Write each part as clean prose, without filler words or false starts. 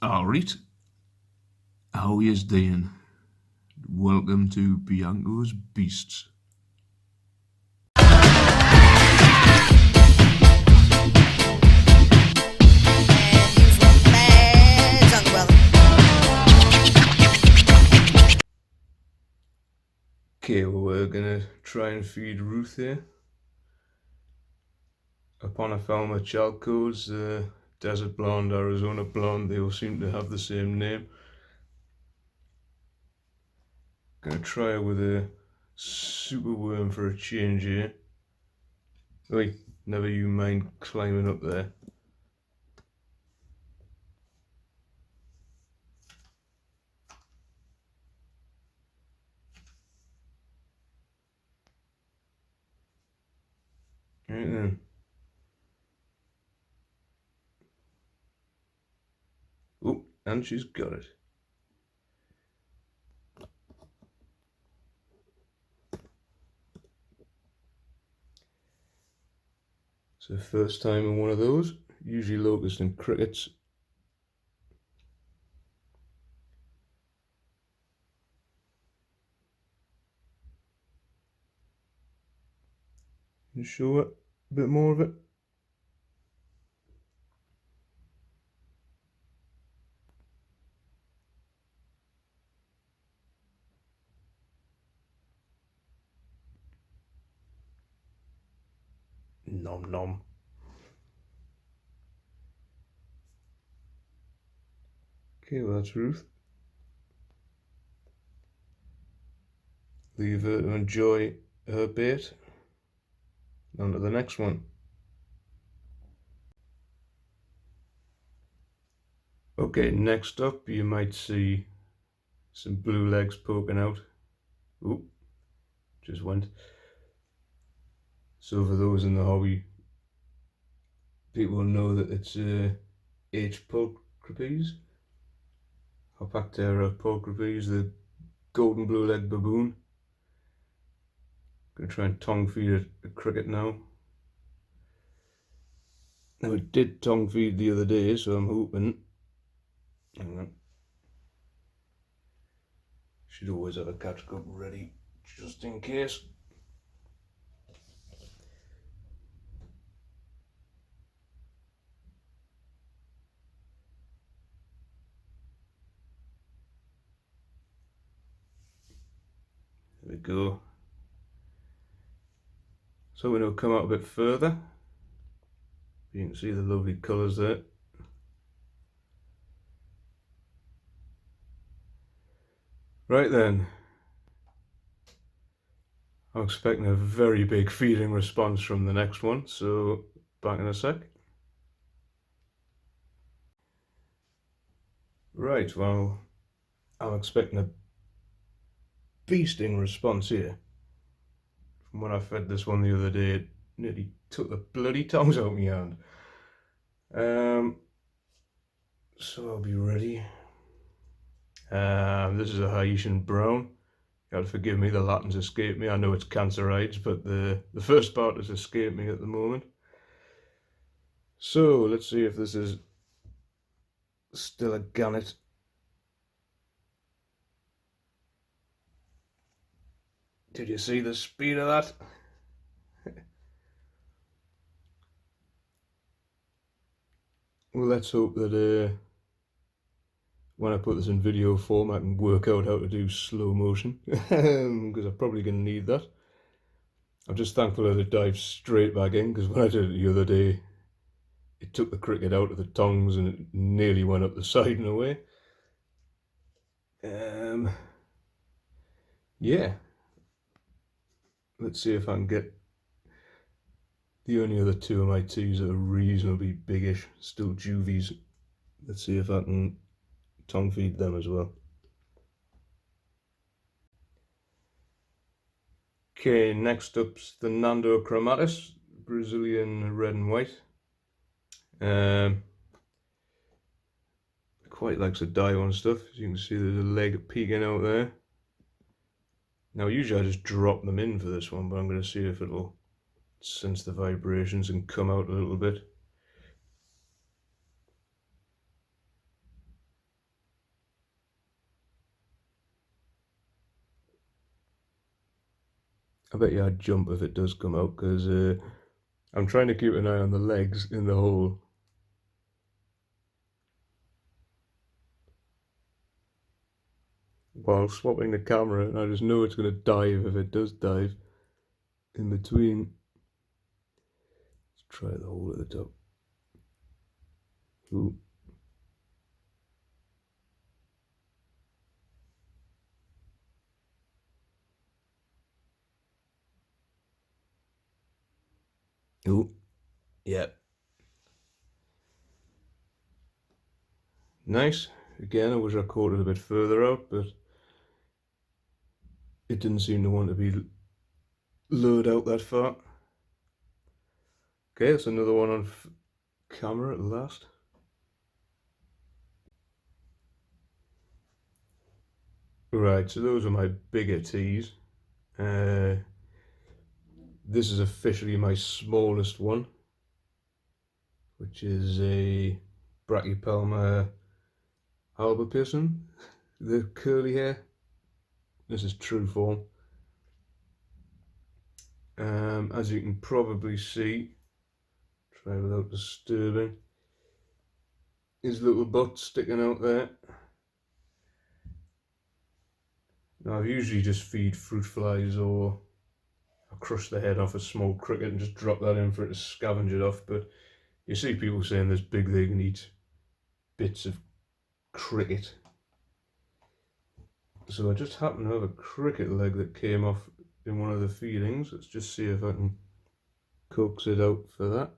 Alright, how is doing? Welcome to Bianco's Beasts. Okay, well, we're gonna try and feed Ruth here. Upon I found my child codes, Desert Blonde, Arizona Blonde, they all seem to have the same name. Gonna try it with a super worm for a change here. Wait, never you mind climbing up there. Right then. Oh, and she's got it. So first time in one of those, usually locust and crickets. You show it a bit more of it. Nom nom. Okay, well that's Ruth. Leave her to enjoy her bait. On to the next one. Okay, next up you might see some blue legs poking out. Oop, just went. So for those in the hobby, people know that it's H. pulchripes, Harpactera pulchripes, the golden blue leg baboon. Gonna try and tongue feed a cricket now. Now it did tongue feed the other day, so I'm hoping. Hang on. Should always have a catch cup ready, just in case. There we go. So we're going to come out a bit further. You can see the lovely colours there. Right then, I'm expecting a very big feeding response from the next one, so back in a sec. Right, well, I'm expecting a beasting response here. From when I fed this one the other day, it nearly took the bloody tongues out of my hand. So I'll be ready. This is a Haitian brown. You gotta forgive me, the Latins escape me. I know it's Cancerides, but the first part has escaped me at the moment. So let's see if this is still a gannet. Did you see the speed of that? Well, let's hope that when I put this in video form, I can work out how to do slow motion, because I'm probably going to need that. I'm just thankful that it dived straight back in, because when I did it the other day, it took the cricket out of the tongs and it nearly went up the side and away. Yeah. Let's see if I can get the only other two of my twos that are reasonably biggish, still juvies. Let's see if I can tongue feed them as well. Okay, next up's the Nando chromatus, Brazilian red and white. Quite likes to dive on stuff. As you can see, there's a leg peeking out there. Now, usually I just drop them in for this one, but I'm going to see if it'll sense the vibrations and come out a little bit. I bet you I'd jump if it does come out, because I'm trying to keep an eye on the legs in the hole. While swapping the camera, and I just know it's going to dive if it does dive in between. Let's try the hole at the top. Ooh. Ooh. Yep. Nice. Again, I wish I caught it a bit further out, but it didn't seem to want to be lured out that far. Okay, that's another one on camera at last. Right, so those are my bigger tees. This is officially my smallest one, which is a Brachypelma alba-piercing, the curly hair. This is true form. As you can probably see, try without disturbing, his little butt sticking out there. Now I usually just feed fruit flies, or I crush the head off a small cricket and just drop that in for it to scavenge it off, but you see people saying this big they can eat bits of cricket. So I just happen to have a cricket leg that came off in one of the feedings. Let's just see if I can coax it out for that.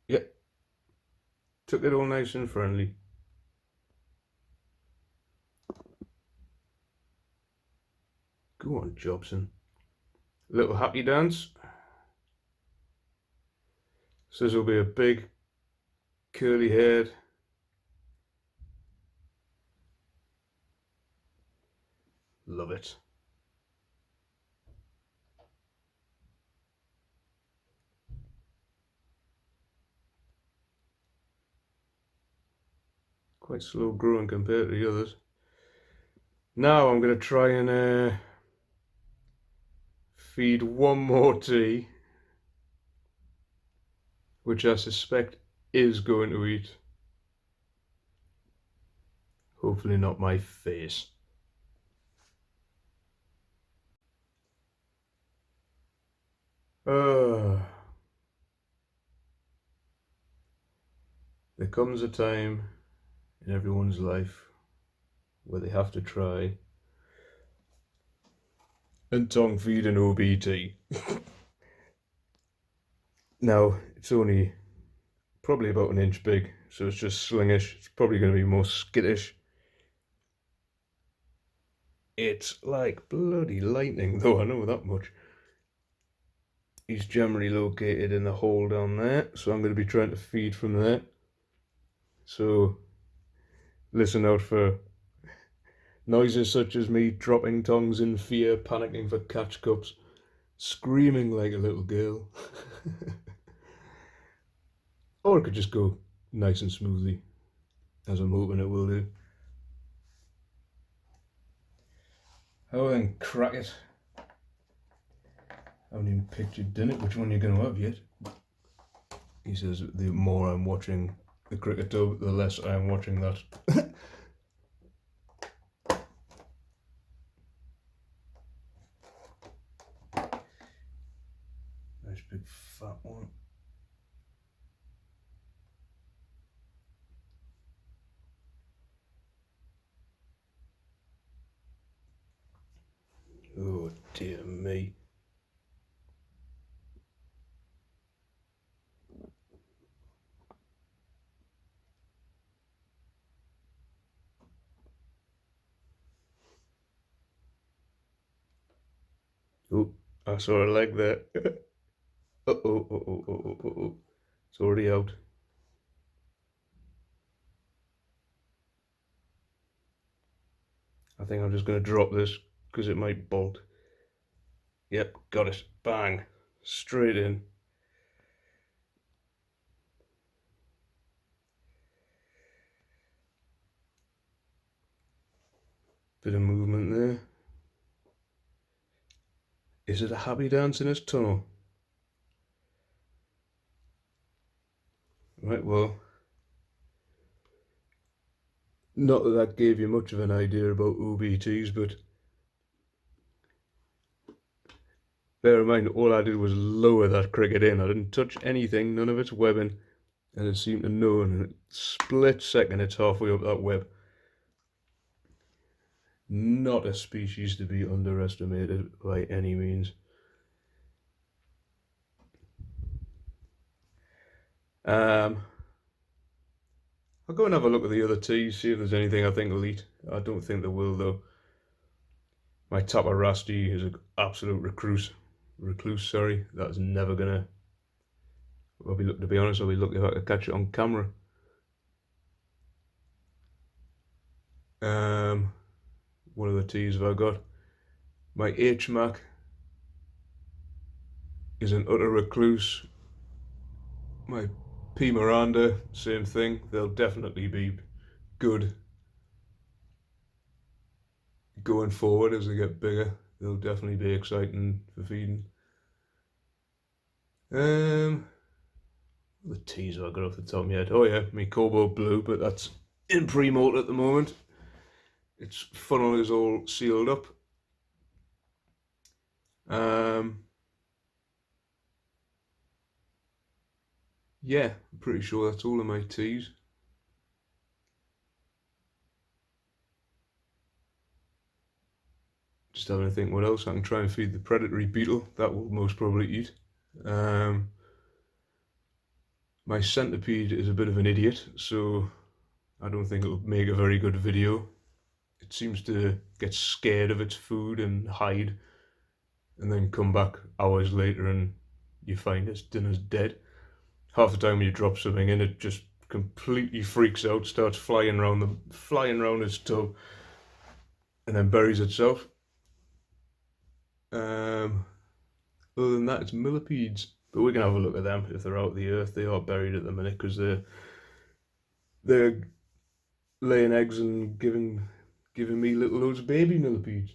Yep, took it all nice and friendly. Go on, Jobson. Little happy dance. So this will be a big curly haired. Love it. Quite slow growing compared to the others. Now I'm going to try and feed one more tea, which I suspect is going to eat. Hopefully not my face. There comes a time in everyone's life where they have to try and tongue feed an OBT. Now, it's only probably about an inch big, so it's just slingish. It's probably going to be more skittish. It's like bloody lightning, though, I know that much. He's generally located in the hole down there, so I'm going to be trying to feed from there. So listen out for noises such as me dropping tongues in fear, panicking for catch cups, screaming like a little girl. Or it could just go nice and smoothly, as I'm hoping it will do. Oh, then crack it. I haven't even pictured in it which one you're going to have yet. He says the more I'm watching the cricket tub, the less I'm watching that. Nice big fat one. Oh dear me. Oh, I saw a leg there. Uh-oh. It's already out. I think I'm just going to drop this because it might bolt. Yep, got it. Bang. Straight in. Bit of movement there. Is it a happy dance in his tunnel? Right, well, not that that gave you much of an idea about OBTs, but bear in mind, all I did was lower that cricket in. I didn't touch anything, none of its webbing, and it seemed to know in a split second it's halfway up that web. Not a species to be underestimated by any means. I'll go and have a look at the other teas, see if there's anything I think will eat. I don't think there will though. My Taparasti is an absolute recluse, sorry. That's never gonna, I'll be looking, to be honest, I'll be lucky if I could catch it on camera. What other teas have I got? My HMAC is an utter recluse. My P. Miranda, same thing. They'll definitely be good going forward as they get bigger. They'll definitely be exciting for feeding. The teas I got off the top of my head. Oh yeah, my Cobalt Blue, but that's in pre-molt at the moment. Its funnel is all sealed up. Yeah, I'm pretty sure that's all of my teas. Just having to think what else I can try and feed the predatory beetle. That will most probably eat. My centipede is a bit of an idiot, so I don't think it'll make a very good video. It seems to get scared of its food and hide, and then come back hours later and you find its dinner's dead. Half the time when you drop something in, it just completely freaks out, starts flying around its tub, and then buries itself. Other than that, it's millipedes, but we can have a look at them if they're out of the earth. They are buried at the minute because they're laying eggs and giving me little loads of baby millipedes.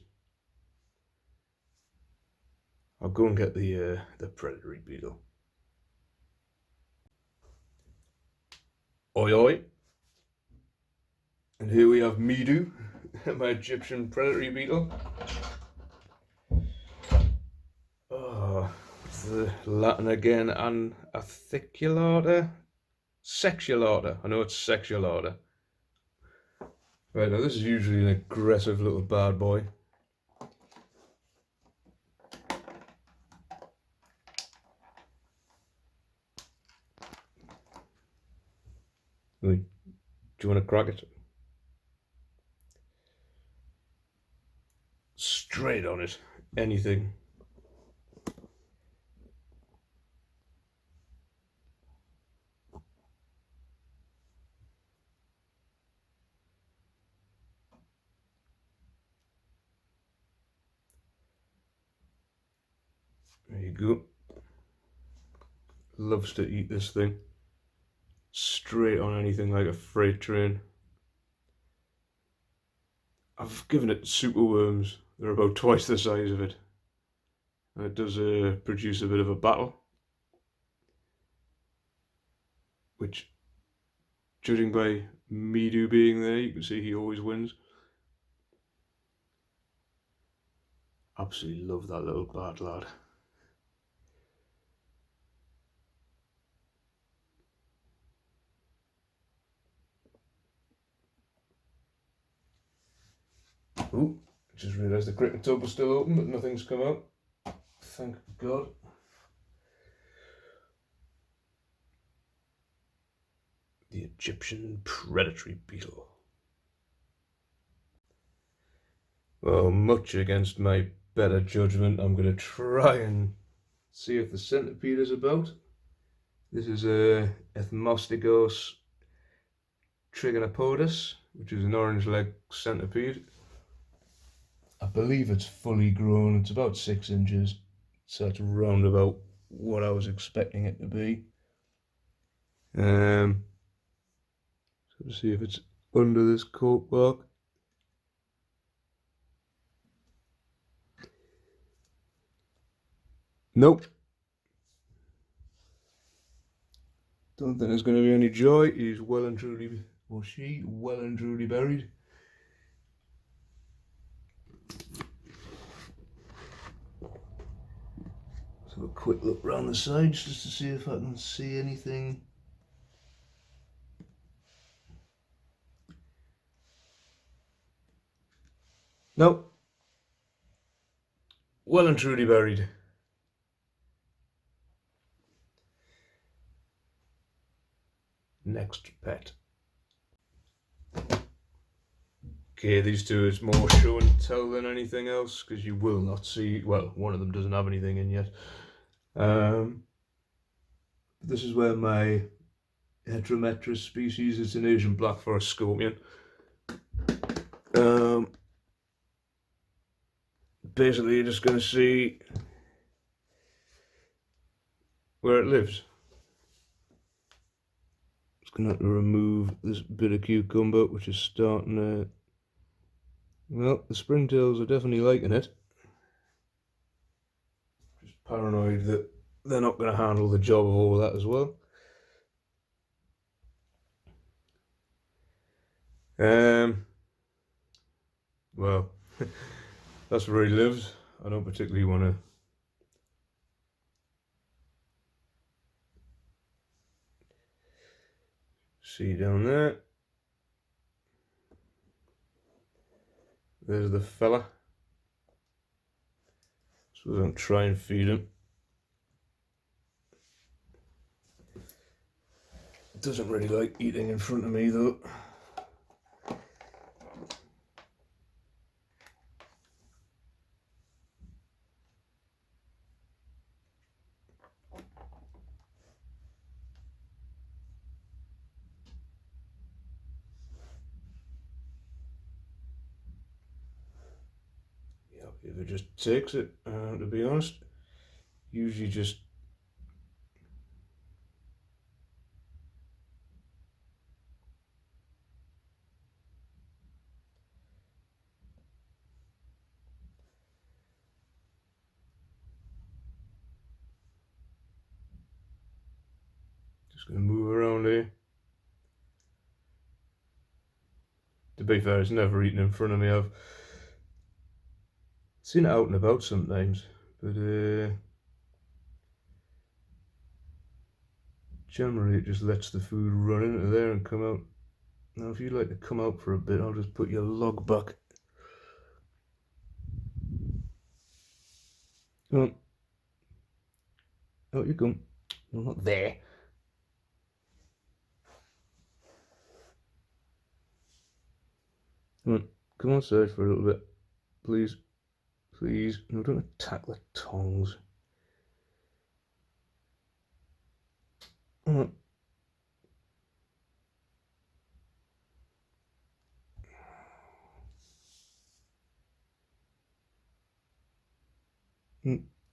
I'll go and get the predatory beetle. Oi oi. And here we have Midu, my Egyptian predatory beetle. Oh, the Latin again, Anatheculata? Sexulata. I know it's sexulata. Right, now this is usually an aggressive little bad boy. Do you want to crack it? Straight on it. Anything. There you go. Loves to eat this thing. Straight on anything like a freight train. I've given it super worms. They're about twice the size of it. And it does produce a bit of a battle. Which, judging by Midu being there, you can see he always wins. Absolutely love that little bad lad. Oh, just realised the cricket tub was still open, but nothing's come out. Thank God. The Egyptian predatory beetle. Well, much against my better judgment, I'm going to try and see if the centipede is about. This is a Ethmostigos trigonopodus, which is an orange leg centipede. I believe it's fully grown. It's about 6 inches, so it's round about what I was expecting it to be. So to see if it's under this coat bark. Nope. Don't think there's going to be any joy. He's well and truly, or she, well and truly buried. Let's have a quick look round the sides just to see if I can see anything. Nope. Well and truly buried. Next pet. Okay, these two is more show and tell than anything else, because you will not see, well, one of them doesn't have anything in yet. This is where my Heterometris species, it's an Asian black forest scorpion. Basically, you're just going to see where it lives. Just going to have to remove this bit of cucumber, which is starting to... Well, the springtails are definitely liking it. Just paranoid that they're not going to handle the job of all that as well. Well, that's where he lives. I don't particularly want to see down there. There's the fella. So I don't try and feed him. Doesn't really like eating in front of me though. Yeah, if it just takes it, to be honest. Usually just going to move around here. To be fair, it's never eaten in front of me. I've seen it out and about sometimes, but generally it just lets the food run into there and come out. Now if you'd like to come out for a bit, I'll just put your log back. Come on. Out you come. No, not there. Come on, search for a little bit. Please. Please. No, don't attack the tongs. Come on.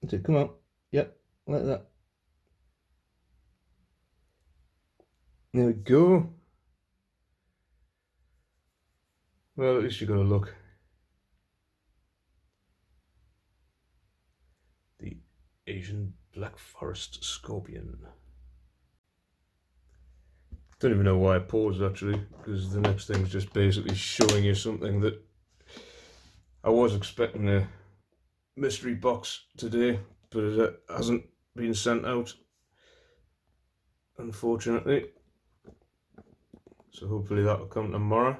That's it, come on. Yep, like that. There we go. Well, at least you got a look. The Asian black forest scorpion. Don't even know why I paused actually, because the next thing's just basically showing you something that I was expecting a mystery box today, but it hasn't been sent out, unfortunately. So hopefully that'll come tomorrow.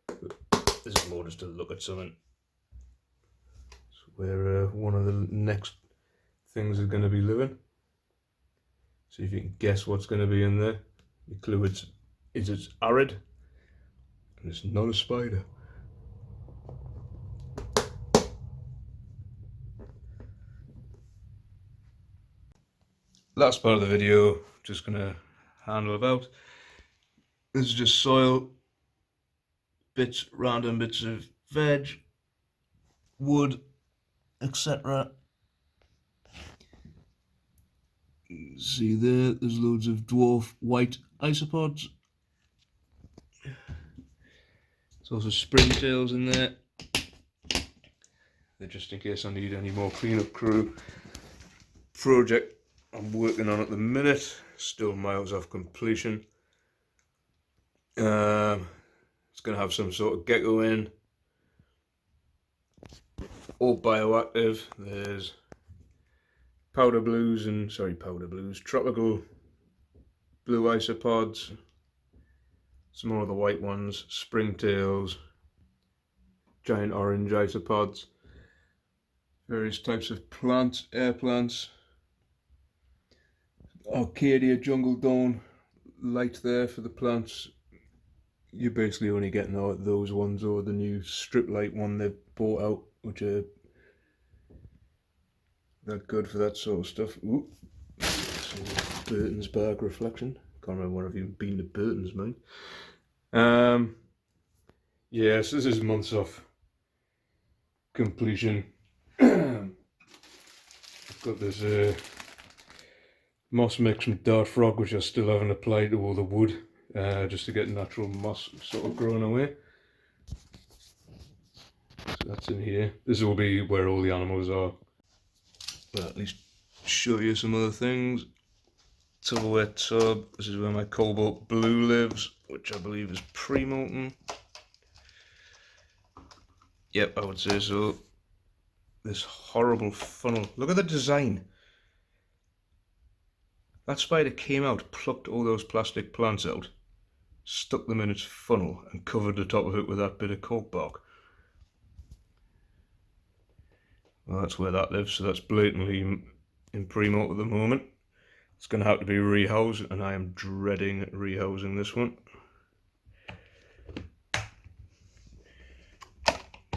But this is more just to look at something. So where one of the next things is going to be living. See if you can guess what's going to be in there. The clue is it's arid, and it's not a spider. Last part of the video, just going to handle about. This is just soil, bits, random bits of veg, wood, etc. See there's loads of dwarf white isopods. There's also springtails in there. They're just in case I need any more cleanup crew. project I'm working on at the minute, still miles off completion. It's going to have some sort of gecko in, all bioactive. There's tropical blue isopods, some more of the white ones, springtails, giant orange isopods, various types of plants, air plants, Arcadia jungle dawn light there for the plants. You're basically only getting those ones or the new strip light one they've bought out, which are that good for that sort of stuff. Ooh, Burton's Park reflection. Can't remember when I've even been to Burton's, mate. Yes, this is months off completion. I've got this moss mix from Dart Frog, which I still haven't applied to all the wood, just to get natural moss sort of growing away. So that's in here. This will be where all the animals are. But at least show you some other things. Silverware tub. This is where my cobalt blue lives, which I believe is pre-molten. Yep, I would say so. This horrible funnel. Look at the design. That spider came out, plucked all those plastic plants out, stuck them in its funnel and covered the top of it with that bit of cork bark. Well, that's where that lives, so that's blatantly in pre-molt at the moment. It's going to have to be rehoused, and I am dreading rehousing this one.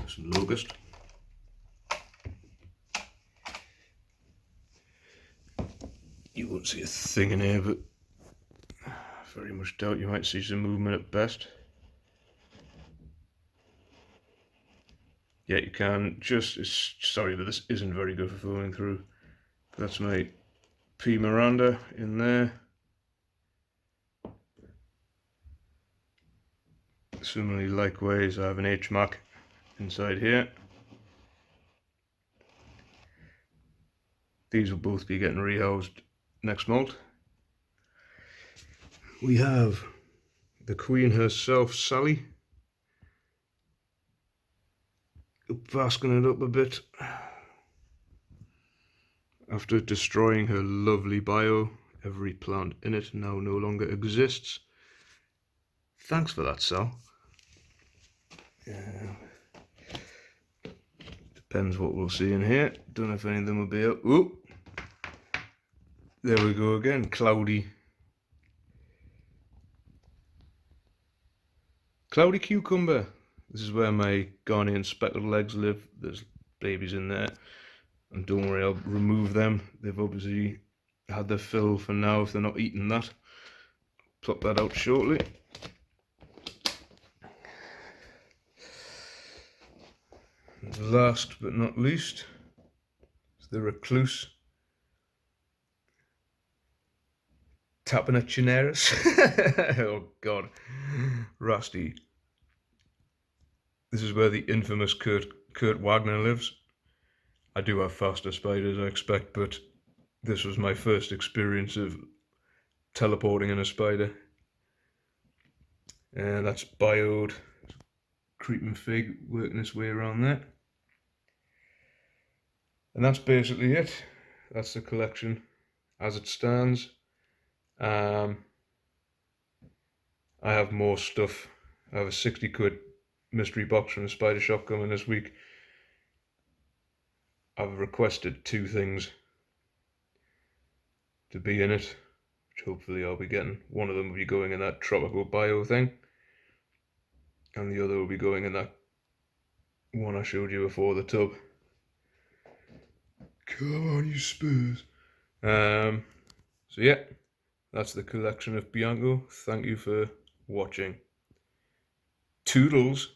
Some locust. You won't see a thing in here, but very much doubt you might see some movement at best. Yeah, you can. Sorry, but this isn't very good for filming through. That's my P. Miranda in there. Similarly, likewise, I have an H. Mac inside here. These will both be getting rehoused next molt. We have the queen herself, Sally, basking it up a bit after destroying her lovely bio. Every plant in it now no longer exists. Thanks for that, Sal. Depends what we'll see in here. Don't know if any of them will be up. Ooh, there we go again. Cloudy cucumber. This is where my Ghanaian speckled legs live. There's babies in there, and don't worry, I'll remove them. They've obviously had their fill for now if they're not eating that. Pluck that out shortly. Last but not least, is the recluse Tapenacinaris. Oh god, Rusty. This is where the infamous Kurt Wagner lives. I do have faster spiders, I expect, but this was my first experience of teleporting in a spider. And that's Biode, creeping fig, working its way around there. And that's basically it. That's the collection as it stands. I have more stuff. I have a 60 quid mystery box from the Spider Shop coming this week. I've requested 2 things to be in it, which hopefully I'll be getting. One of them will be going in that tropical bio thing, and the other will be going in that one I showed you before, the tub. Come on, you Spurs. So yeah, that's the collection of Bianco. Thank you for watching. Toodles.